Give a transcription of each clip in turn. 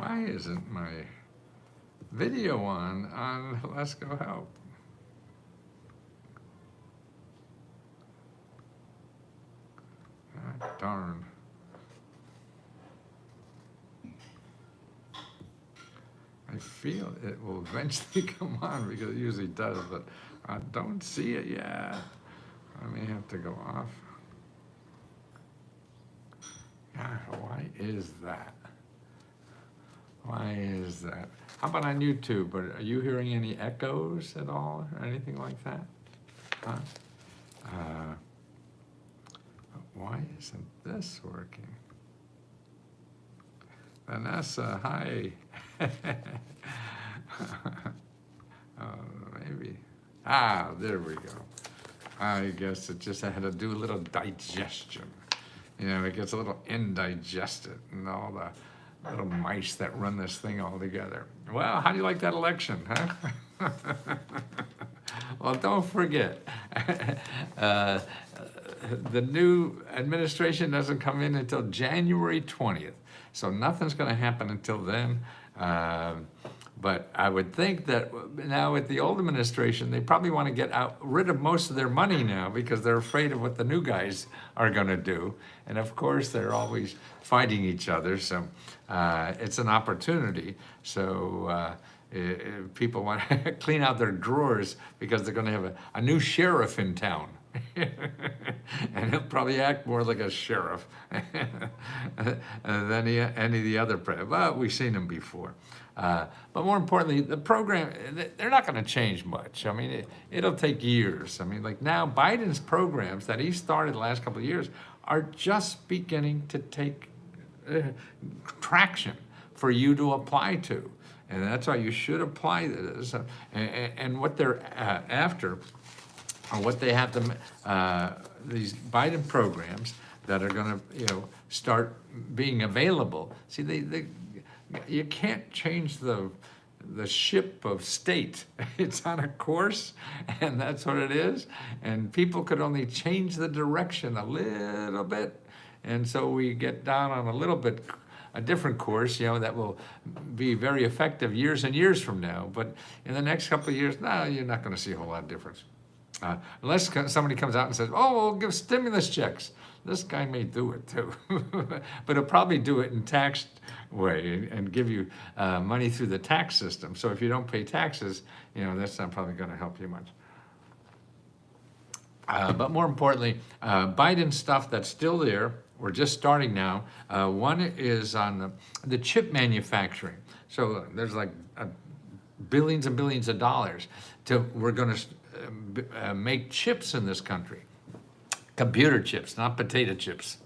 Why isn't my video on Let's Go Help? God darn. I feel it will eventually come on because it usually does, but I don't see it yet. I may have to go off. God, why is that? Why is that? How about on YouTube? Are you hearing any echoes at all or anything like that? Huh? Why isn't this working? Vanessa, hi. Maybe. There we go. I guess it just had to do a little digestion. You know, it gets a little indigested and all the little mice that run this thing all together. Well, how do you like that election, huh? Well, don't forget, the new administration doesn't come in until January 20th. So nothing's going to happen until then. But I would think that now with the old administration, they probably want to get rid of most of their money now because they're afraid of what the new guys are going to do. And of course, they're always fighting each other. So it's an opportunity. So people want to clean out their drawers because they're going to have a new sheriff in town. And he'll probably act more like a sheriff than any of the other presidents. Well, we've seen him before. But more importantly, the program, they're not going to change much. I mean, it'll take years. I mean, like now, Biden's programs that he started the last couple of years are just beginning to take traction for you to apply to. And that's why you should apply to this. And what they're after, or what they have to, these Biden programs that are going to, start being available. See, you can't change the ship of state. It's on a course, and that's what it is. And people could only change the direction a little bit. And so we get down on a different course, that will be very effective years and years from now. But in the next couple of years, no, you're not going to see a whole lot of difference. Unless somebody comes out and says, we'll give stimulus checks. This guy may do it too. But he'll probably do it in taxed way and give you money through the tax system. So if you don't pay taxes, that's not probably going to help you much. But more importantly, Biden stuff that's still there, we're just starting now. One is on the chip manufacturing. So there's like billions and billions of dollars. We're going to make chips in this country. Computer chips, not potato chips.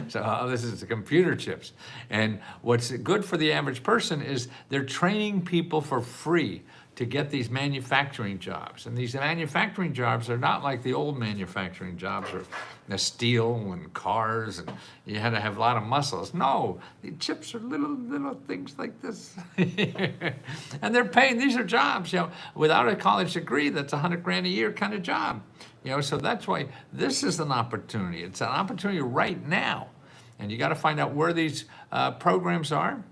So this is the computer chips. And what's good for the average person is they're training people for free to get these manufacturing jobs. And these manufacturing jobs are not like the old manufacturing jobs or the steel and cars and you had to have a lot of muscles. No, the chips are little things like this. And they're paying, these are jobs, without a college degree, that's $100,000 a year kind of job. So that's why this is an opportunity. It's an opportunity right now. And you got to find out where these programs are.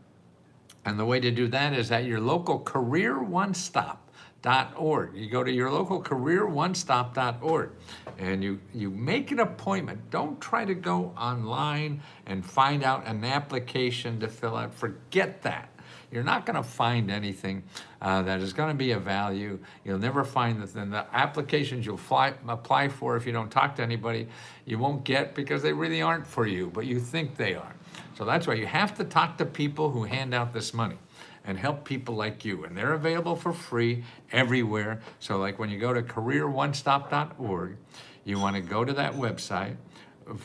And the way to do that is at your local careeronestop.org. You go to your local careeronestop.org and you make an appointment. Don't try to go online and find out an application to fill out. Forget that. You're not going to find anything that is going to be of value. You'll never find that. Then the applications you'll apply for, if you don't talk to anybody, you won't get because they really aren't for you, but you think they are. So that's why you have to talk to people who hand out this money and help people like you. And they're available for free everywhere. So like when you go to careeronestop.org, you want to go to that website,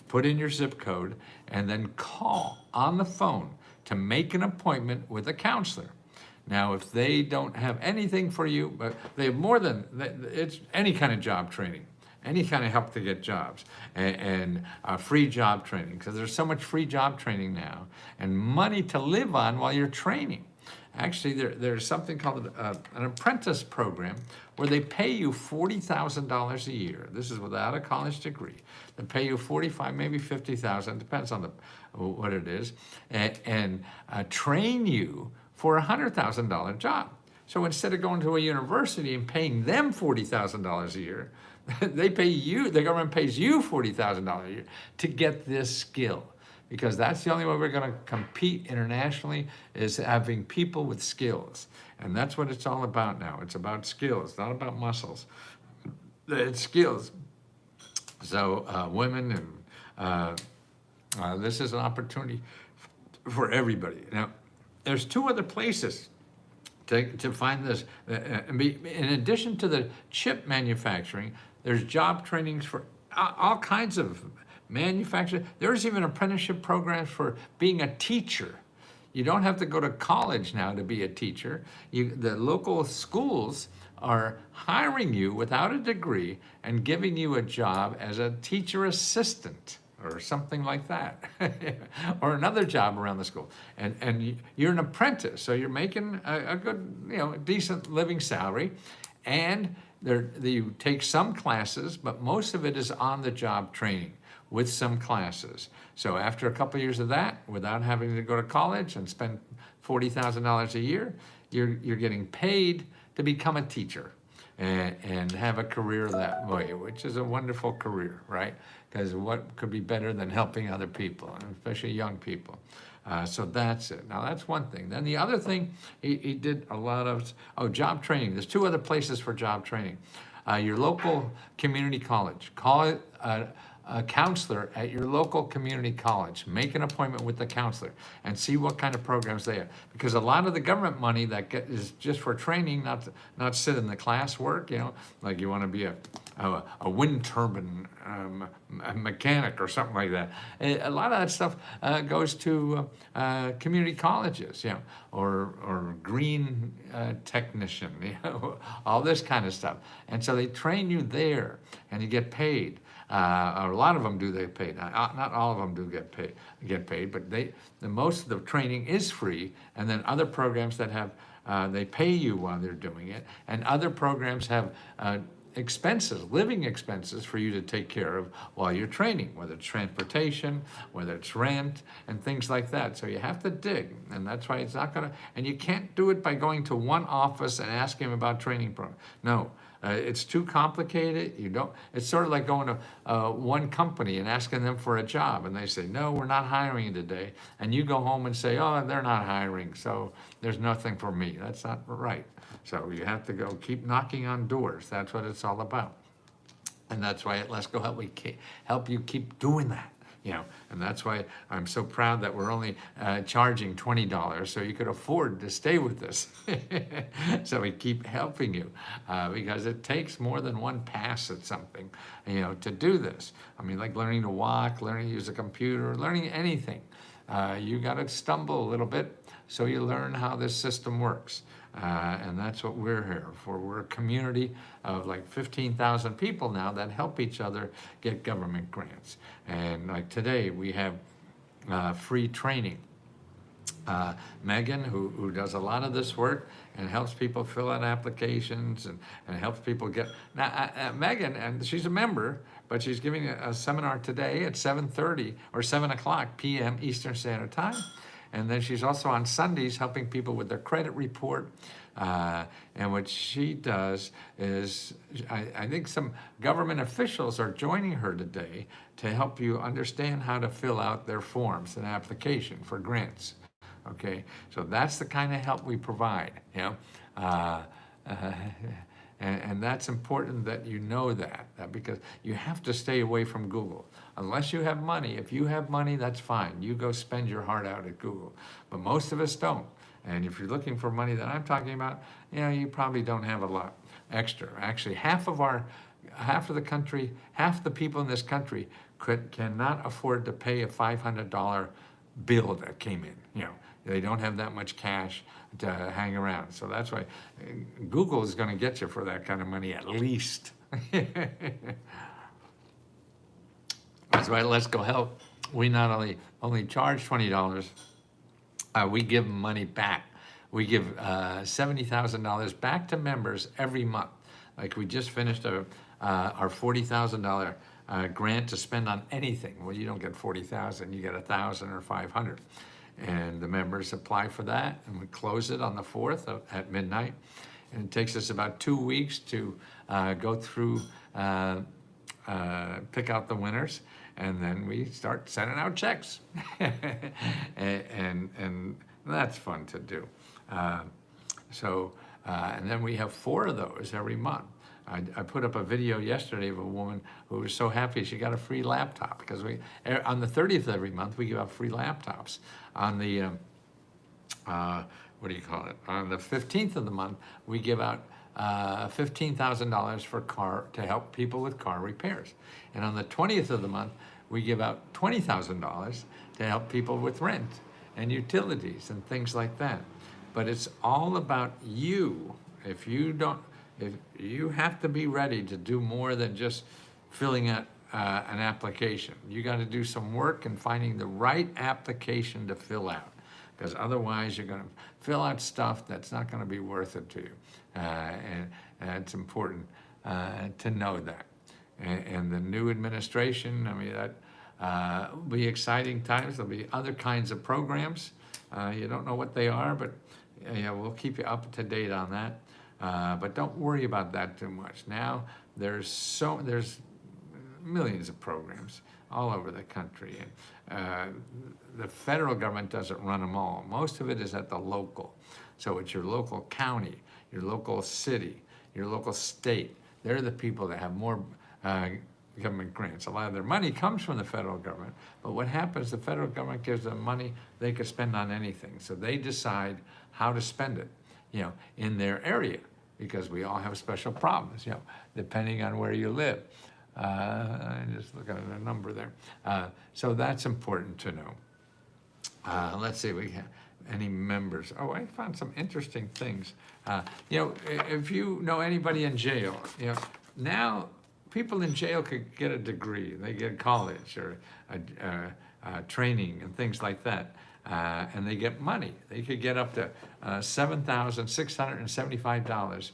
put in your zip code, and then call on the phone to make an appointment with a counselor. Now, if they don't have anything for you, but they have more than, it's any kind of job training, any kind of help to get jobs, and free job training, because there's so much free job training now, and money to live on while you're training. Actually, there's something called an apprentice program where they pay you $40,000 a year. This is without a college degree. They pay you 45, maybe 50,000, depends on what it is, and train you for a $100,000 job. So instead of going to a university and paying them $40,000 a year, they pay you, the government pays you $40,000 a year to get this skill. Because that's the only way we're going to compete internationally, is having people with skills. And that's what it's all about now. It's about skills, not about muscles. It's skills. So women, and this is an opportunity for everybody. Now, there's two other places to find this. In addition to the chip manufacturing, there's job trainings for all kinds of manufacturing. There's even apprenticeship programs for being a teacher. You don't have to go to college now to be a teacher. The local schools are hiring you without a degree and giving you a job as a teacher assistant or something like that, or another job around the school. And you're an apprentice, so you're making a good, decent living salary, and you take some classes, but most of it is on-the-job training with some classes. So after a couple of years of that, without having to go to college and spend $40,000 a year, you're getting paid to become a teacher and have a career that way, which is a wonderful career, right? Because what could be better than helping other people, and especially young people? So that's it. Now that's one thing. Then the other thing, he did a lot of, job training. There's two other places for job training. Your local community college. Call it a counselor at your local community college. Make an appointment with the counselor and see what kind of programs they have. Because a lot of the government money that is just for training, not sit in the class work, like you want to be a wind turbine mechanic or something like that. A lot of that stuff goes to community colleges, or green technician, all this kind of stuff. And so they train you there and you get paid. A lot of them do get paid. Not all of them do get paid, but most of the training is free. And then other programs that have, they pay you while they're doing it. And other programs have expenses, living expenses for you to take care of while you're training, whether it's transportation, whether it's rent, and things like that. So you have to dig, and that's why it's not gonna, and you can't do it by going to one office and asking them about training programs. No. It's too complicated. It's sort of like going to one company and asking them for a job, and they say, no, we're not hiring today. And you go home and say, oh, they're not hiring, so there's nothing for me. That's not right. So you have to keep knocking on doors. That's what it's all about. And that's why at Let's Go help you keep doing that. And that's why I'm so proud that we're only charging $20, so you could afford to stay with us. So we keep helping you because it takes more than one pass at something, to do this. I mean, like learning to walk, learning to use a computer, learning anything. You got to stumble a little bit so you learn how this system works. And that's what we're here for. We're a community of like 15,000 people now that help each other get government grants. And like today, we have free training. Megan, who does a lot of this work and helps people fill out applications and helps people get... Now, Megan, and she's a member, but she's giving a seminar today at 7:30 or 7 o'clock p.m. Eastern Standard Time. And then she's also on Sundays helping people with their credit report. And what she does is, I think some government officials are joining her today to help you understand how to fill out their forms and application for grants. Okay, so that's the kind of help we provide, and that's important that you know that because you have to stay away from Google. Unless you have money. If you have money, that's fine. You go spend your heart out at Google. But most of us don't. And if you're looking for money that I'm talking about, you probably don't have a lot extra. Actually, half of the country, half the people in this country cannot afford to pay a $500 bill that came in. They don't have that much cash to hang around. So that's why Google is going to get you for that kind of money at least. That's why Let's Go Help. We not only charge $20, we give them money back We give $70,000 back to members every month. Like we just finished our $40,000 grant to spend on anything. Well, you don't get 40,000, you get 1,000 or 500. And the members apply for that, and we close it on the 4th at midnight. And it takes us about 2 weeks to go through, pick out the winners, and then we start sending out checks. and that's fun to do. And then we have 4 of those every month. I put up a video yesterday of a woman who was so happy she got a free laptop, because on the 30th of every month we give out free laptops. On the what do you call it? On the 15th of the month we give out $15,000 to help people with car repairs, and on the 20th of the month we give out $20,000 to help people with rent and utilities and things like that. But it's all about you. If you have to be ready to do more than just filling out an application. You got to do some work in finding the right application to fill out, because otherwise you're going to fill out stuff that's not going to be worth it to you. And it's important to know that. And the new administration, I mean, that will be exciting times. There'll be other kinds of programs. You don't know what they are, but we'll keep you up to date on that. But don't worry about that too much. Now there's millions of programs all over the country, and the federal government doesn't run them all. Most of it is at the local. So it's your local county, your local city, your local state. They're the people that have more government grants. A lot of their money comes from the federal government, but what happens, the federal government gives them money they could spend on anything. So they decide how to spend it, in their area, because we all have special problems, depending on where you live. I'm just looking at a number there. So that's important to know. Let's see, we have any members. Oh, I found some interesting things. If you know anybody in jail, now people in jail could get a degree. They get college or training and things like that. And they get money. They could get up to $7,675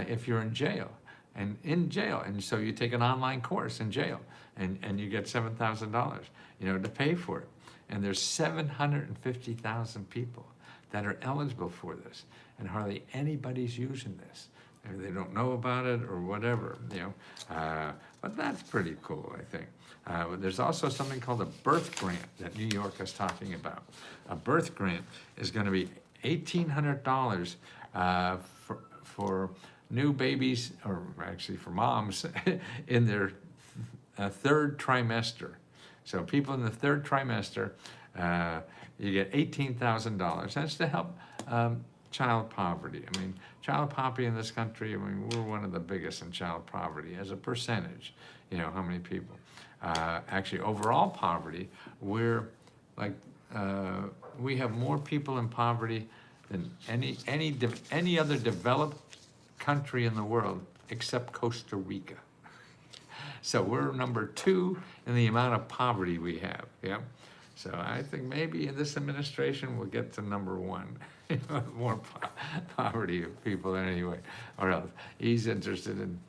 if you're in jail. And so you take an online course in jail, and you get $7,000, to pay for it. And there's 750,000 people that are eligible for this, and hardly anybody's using this. They don't know about it or whatever, but that's pretty cool, I think. There's also something called a birth grant that New York is talking about. A birth grant is going to be $1,800 for new babies, or actually for moms, in their third trimester. So people in the third trimester, you get $18,000. That's to help child poverty. I mean, child poverty in this country, we're one of the biggest in child poverty as a percentage, how many people. Actually, overall poverty, we're like, we have more people in poverty than any other developed country in the world except Costa Rica. So we're number 2 in the amount of poverty we have, So I think maybe in this administration we'll get to number 1. More poverty people anyway, or else he's interested in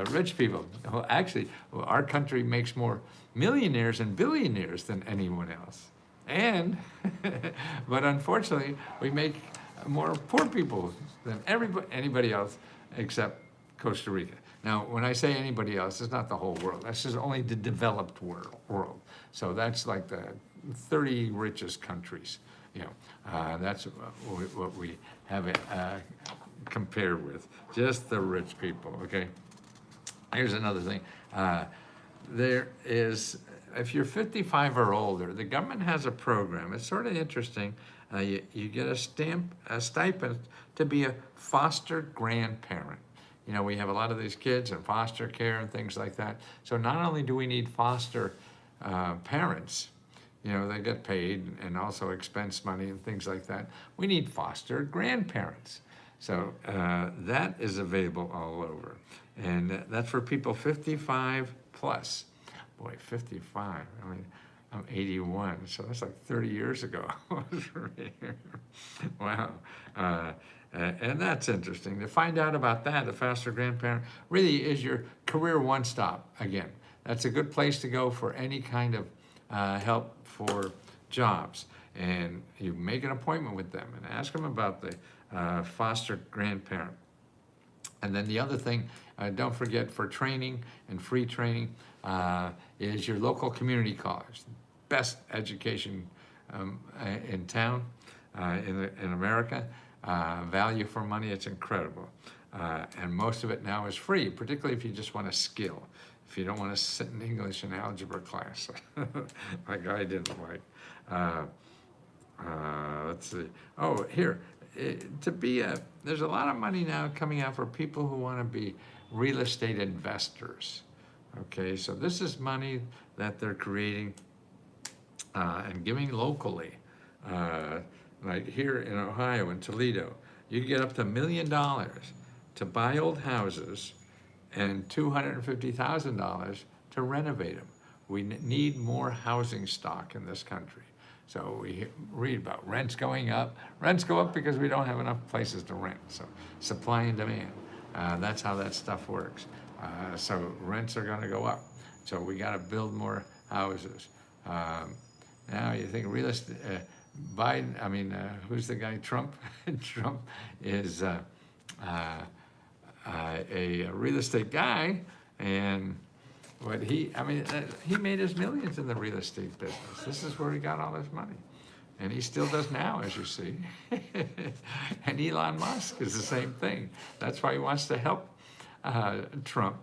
rich people. Well, actually, our country makes more millionaires and billionaires than anyone else. And, but unfortunately, we make more poor people than anybody else except Costa Rica. Now, when I say anybody else, it's not the whole world. That's just only the developed world. So that's like the 30 richest countries. That's what we have it compared with. Just the rich people, okay? Here's another thing. There is, if you're 55 or older, the government has a program. It's sort of interesting. You get a stipend to be a foster grandparent. We have a lot of these kids in foster care and things like that. So not only do we need foster parents, they get paid and also expense money and things like that. We need foster grandparents. So that is available all over. And that's for people 55 plus. Boy, 55. I'm 81, so that's like 30 years ago. Wow. And that's interesting. To find out about that, the Foster Grandparent really is your career one-stop again. That's a good place to go for any kind of help for jobs. And you make an appointment with them and ask them about the foster grandparent. And then the other thing, don't forget for training and free training, is your local community college. Best education in town, in America. Value for money, it's incredible. And most of it now is free, particularly if you just want a skill. If you don't want to sit in English and algebra class, like I didn't like. Let's see. Oh, here. There's a lot of money now coming out for people who want to be real estate investors. Okay, so this is money that they're creating and giving locally. Like here in Ohio, in Toledo, you get up to $1 million to buy old houses and $250,000 to renovate them. We need more housing stock in this country. So we read about rents going up. Rents go up because we don't have enough places to rent. So supply and demand. That's how that stuff works. So rents are going to go up. So we got to build more houses. Now you think real estate, Biden, who's the guy, Trump? Trump is a real estate guy, and what he made his millions in the real estate business. This is where he got all his money. And he still does now, as you see. And Elon Musk is the same thing. That's why he wants to help Trump,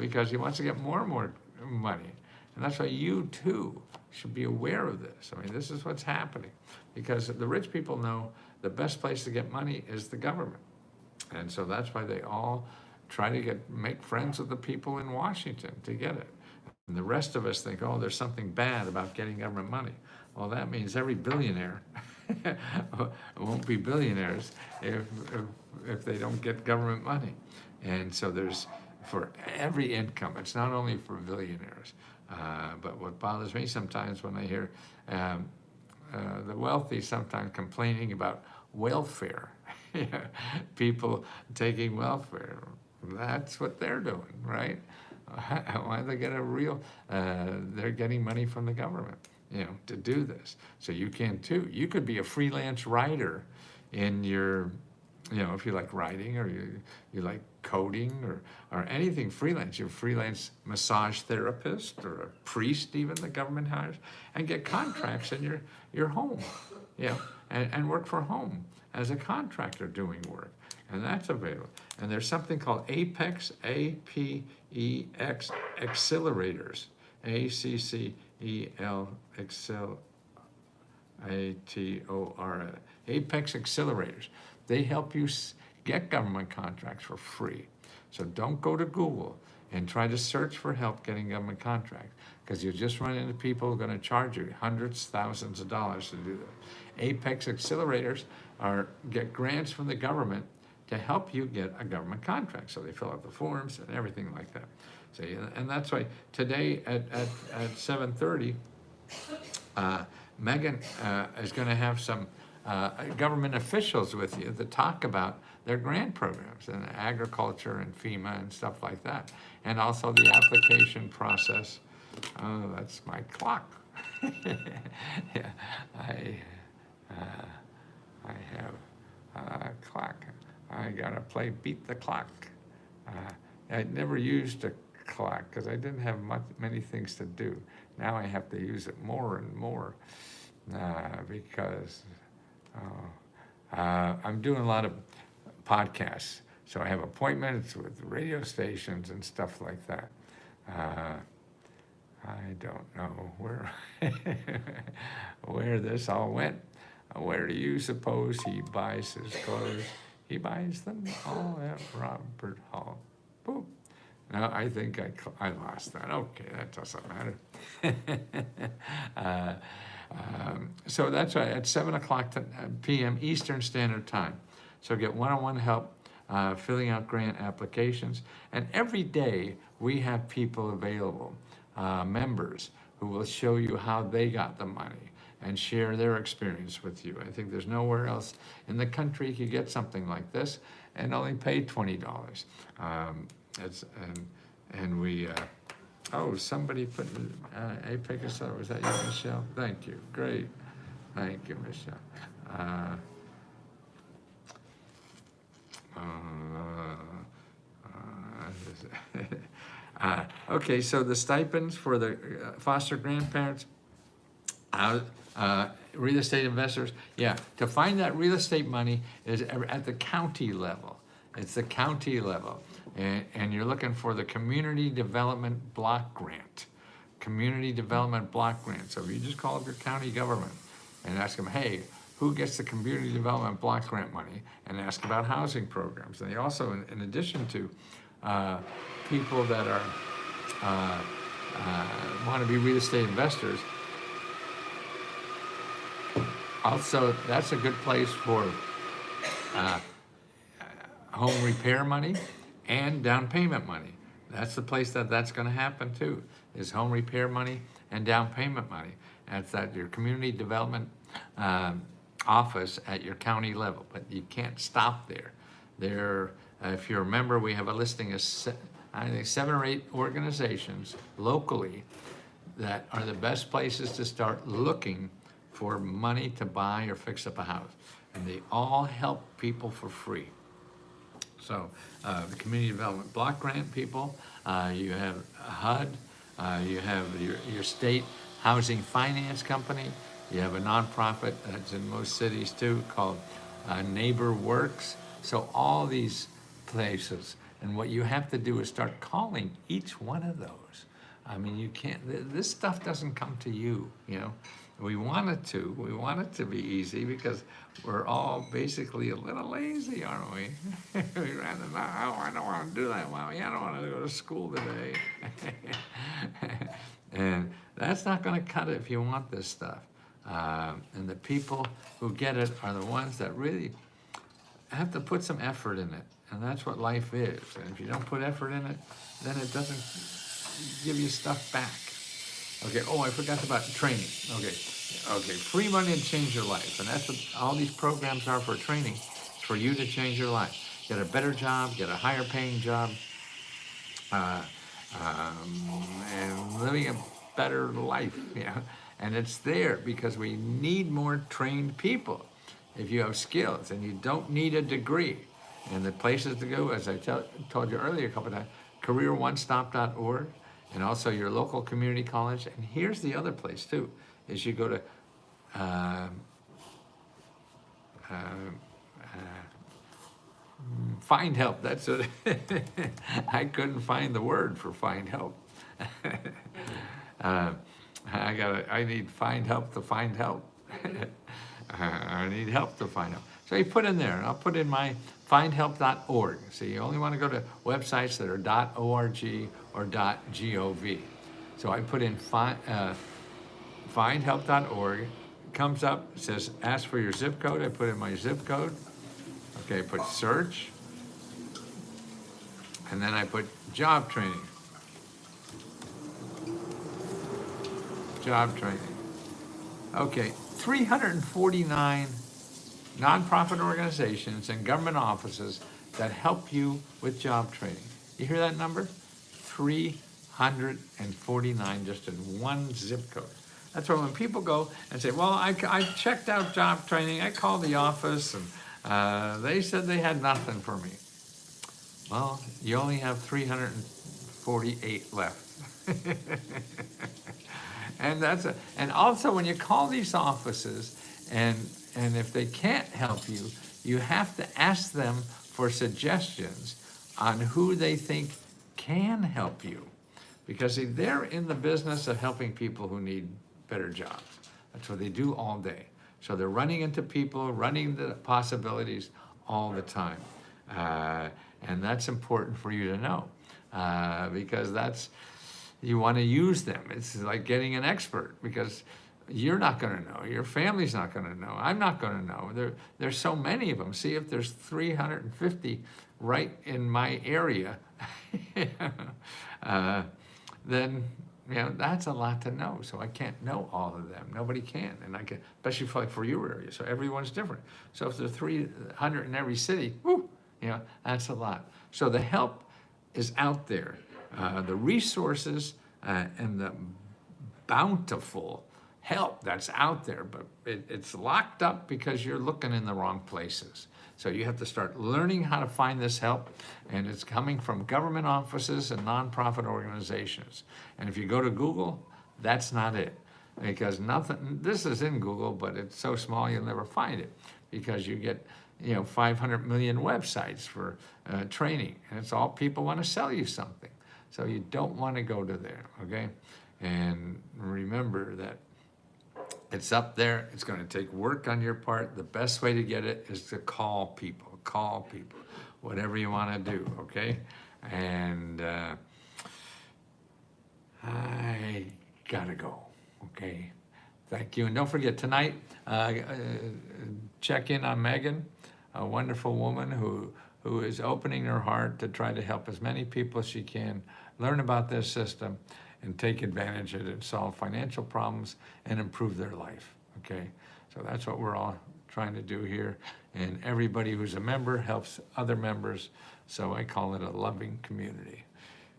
because he wants to get more and more money. And that's why you too should be aware of this. This is what's happening. Because the rich people know the best place to get money is the government. And so that's why they all try to make friends with the people in Washington to get it. And the rest of us think, oh, there's something bad about getting government money. Well, that means every billionaire won't be billionaires if they don't get government money. And so there's, for every income, it's not only for billionaires. But what bothers me sometimes when I hear the wealthy sometimes complaining about welfare, people taking welfare. That's what they're doing, right? Why they get they're getting money from the government, to do this. So you can too. You could be a freelance writer in your, if you like writing or you like coding or anything freelance. You're a freelance massage therapist or a priest even the government hires, and get contracts in your home, and work for home as a contractor doing work. And that's available. And there's something called Apex, A-P-E-X, accelerators, A-C-C-E-L, A-T-O-R, Apex accelerators. They help you get government contracts for free. So don't go to Google and try to search for help getting government contracts, because you'll just run into people who are going to charge you hundreds, thousands of dollars to do that. Apex accelerators get grants from the government to help you get a government contract. So they fill out the forms and everything like that. So, and that's why today at 7:30, Megan is going to have some government officials with you to talk about their grant programs and agriculture and FEMA and stuff like that. And also the application process. Oh, that's my clock. Yeah, I have a clock. I gotta play beat the clock. I never used a clock because I didn't have many things to do. Now I have to use it more and more because I'm doing a lot of podcasts. So I have appointments with radio stations and stuff like that. I don't know where this all went. Where do you suppose he buys his clothes? He buys them all at Robert Hall. Boom. No, I think I lost that. Okay, that doesn't matter. So that's right, at 7 o'clock p.m. Eastern Standard Time. So get one-on-one help filling out grant applications. And every day we have people available, members, who will show you how they got the money and share their experience with you. I think there's nowhere else in the country you could get something like this and only pay $20. And we, oh, somebody put, Apex, was that you, Michelle? Thank you, great. Thank you, Michelle. Okay, so the stipends for the foster grandparents, real estate investors, yeah, to find that real estate money is at the county level. It's the county level. And you're looking for the Community Development Block Grant. Community Development Block Grant. So if you just call up your county government and ask them, hey, who gets the Community Development Block Grant money, and ask about housing programs. And they also, in addition to people that are want to be real estate investors, also that's a good place for home repair money and down payment money. That's the place that's going to happen too, is home repair money and down payment money. That's at your community development office at your county level, but you can't stop there. There, if you remember, we have a listing of I think 7 or 8 organizations locally that are the best places to start looking for money to buy or fix up a house. And they all help people for free. So the Community Development Block Grant people, you have HUD, you have your state housing finance company, you have a nonprofit that's in most cities too called Neighbor Works. So all these places, and what you have to do is start calling each one of those. I mean, you can't, this stuff doesn't come to you, you know. We want it to be easy because we're all basically a little lazy, aren't we? We rather not, oh, I don't want to do that. Well, yeah, I don't want to go to school today. And that's not going to cut it if you want this stuff. And the people who get it are the ones that really have to put some effort in it. And that's what life is. And if you don't put effort in it, then it doesn't give you stuff back. Okay, oh, I forgot about training. Okay, free money to change your life. And that's what all these programs are for training. It's for you to change your life. Get a better job, get a higher paying job, and living a better life, you know. And it's there because we need more trained people. If you have skills and you don't need a degree. And the places to go, as I told you earlier a couple of times, careeronestop.org, and also your local community college. And here's the other place too, is you go to Find Help. That's what I couldn't find the word for Find Help. I need Find Help to find help. I need help to find help. So you put in there, and I'll put in my findhelp.org. So you only want to go to websites that are .org or .gov. So I put in findhelp.org. It comes up, it says ask for your zip code. I put in my zip code. Okay, I put search. And then I put job training. Job training. Okay, 349 nonprofit organizations and government offices that help you with job training. You hear that number? 349 just in one zip code. That's why when people go and say, well, I checked out job training, I called the office and they said they had nothing for me. Well, you only have 348 left. And also when you call these offices and if they can't help you, you have to ask them for suggestions on who they think can help you. Because see, they're in the business of helping people who need better jobs. That's what they do all day. So they're running into people, running the possibilities all the time. And that's important for you to know because you want to use them. It's like getting an expert because you're not going to know. Your family's not going to know. I'm not going to know. There's so many of them. See if there's 350 right in my area. Then You know, that's a lot to know. So I can't know all of them. Nobody can. And I can, especially for your area. So everyone's different. So if there are 300 in every city, whoo, you know, that's a lot. So the help is out there. The resources and the bountiful help that's out there, but it's locked up because you're looking in the wrong places. So you have to start learning how to find this help, and it's coming from government offices and nonprofit organizations. And if you go to Google, that's not it, because nothing, this is in Google, but it's so small you'll never find it, because you get, you know, 500 million websites for training, and it's all people want to sell you something. So you don't want to go to there, okay? And remember that it's up there. It's going to take work on your part. The best way to get it is to call people, whatever you want to do, okay? And I gotta go, okay? Thank you. And don't forget, tonight, check in on Megan, a wonderful woman who is opening her heart to try to help as many people as she can learn about this system and take advantage of it and solve financial problems and improve their life, okay? So that's what we're all trying to do here. And everybody who's a member helps other members. So I call it a loving community.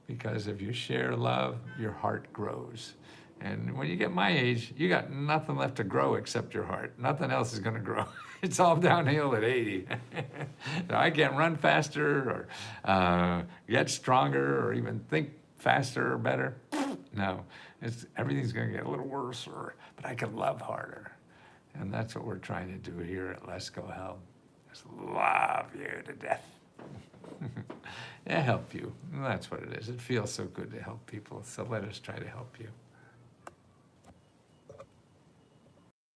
Because if you share love, your heart grows. And when you get my age, you got nothing left to grow except your heart. Nothing else is gonna grow. It's all downhill at 80. So I can't run faster or get stronger or even think faster or better. No, everything's gonna get a little worse, but I can love harder. And that's what we're trying to do here at Let's Go Help. Just love you to death. Yeah, help you. That's what it is. It feels so good to help people, so let us try to help you.